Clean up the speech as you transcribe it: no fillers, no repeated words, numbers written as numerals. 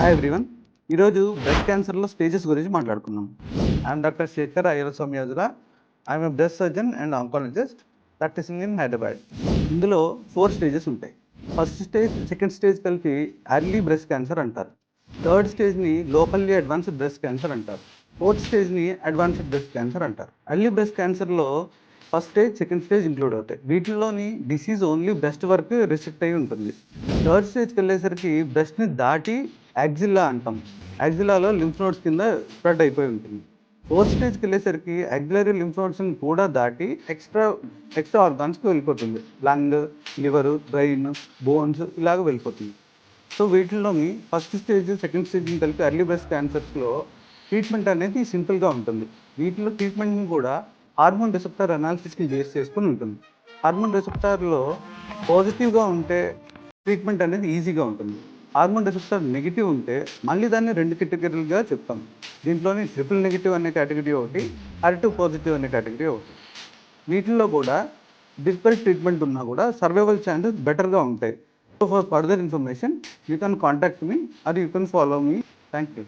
Hi everyone. ఈరోజు breast క్యాన్సర్లో stages గురించి మాట్లాడుకుందాం. I'm doctor Shekhar Ayyala Soumyajula. I'm a breast surgeon and oncologist practising in Hyderabad. ఇందులో 4 స్టేజెస్ ఉంటాయి. ఫస్ట్ స్టేజ్, సెకండ్ స్టేజ్ కలిపి ఎర్లీ బ్రెస్ట్ క్యాన్సర్ అంటారు. థర్డ్ స్టేజ్ని లోకల్లీ అడ్వాన్స్డ్ బ్రెస్ట్ క్యాన్సర్ అంటారు. ఫోర్త్ స్టేజ్ని అడ్వాన్స్డ్ బ్రెస్ట్ క్యాన్సర్ అంటారు. ఎర్లీ బ్రెస్ట్ క్యాన్సర్లో first stage, second stage include అవుతాయి. వీటిలోని డిసీజ్ ఓన్లీ బ్రెస్ట్ వరకు రిస్ట్రిక్ట్ అయి ఉంటుంది. థర్డ్ స్టేజ్కి వెళ్ళేసరికి బ్రెస్ట్ని దాటి యాక్సిల్లా అంటాం. యాక్సిల్లాలో లింఫ్ నోడ్స్ కింద స్ప్రెడ్ అయిపోయి ఉంటుంది. ఫోర్త్ స్టేజ్కి వెళ్ళేసరికి యాక్సిలరీ లింఫ్ నోడ్స్ని కూడా దాటి ఎక్స్ట్రా ఆర్గాన్స్కి వెళ్ళిపోతుంది. లంగ్, లివరు, బ్రెయిన్, బోన్స్ ఇలాగ వెళ్ళిపోతుంది. సో వీటిలోని ఫస్ట్ స్టేజ్, సెకండ్ స్టేజ్ని కలిపి ఎర్లీ బ్రెస్ట్ క్యాన్సర్స్లో ట్రీట్మెంట్ అనేది సింపుల్గా ఉంటుంది. వీటిలో ట్రీట్మెంట్ని కూడా హార్మోన్ రిసెప్టర్ అనాలిసిస్ని బేస్ చేసుకుని ఉంటుంది. హార్మోన్ రిసెప్టార్లో పాజిటివ్గా ఉంటే ట్రీట్మెంట్ అనేది ఈజీగా ఉంటుంది. హార్మోన్ రిసెప్టర్ నెగిటివ్ ఉంటే మళ్ళీ దాన్ని 2 కేటగిరీలుగా చెప్తాం. దీంట్లోని ట్రిపుల్ నెగిటివ్ అనే కేటగిరీ ఒకటి, R2 పాజిటివ్ అనే కేటగిరీ ఒకటి. వీటిల్లో కూడా డిఫరెంట్ ట్రీట్మెంట్ ఉన్నా కూడా సర్వైవల్ ఛాన్సెస్ బెటర్గా ఉంటాయి. So for further information you can contact me or you can follow me. Thank you.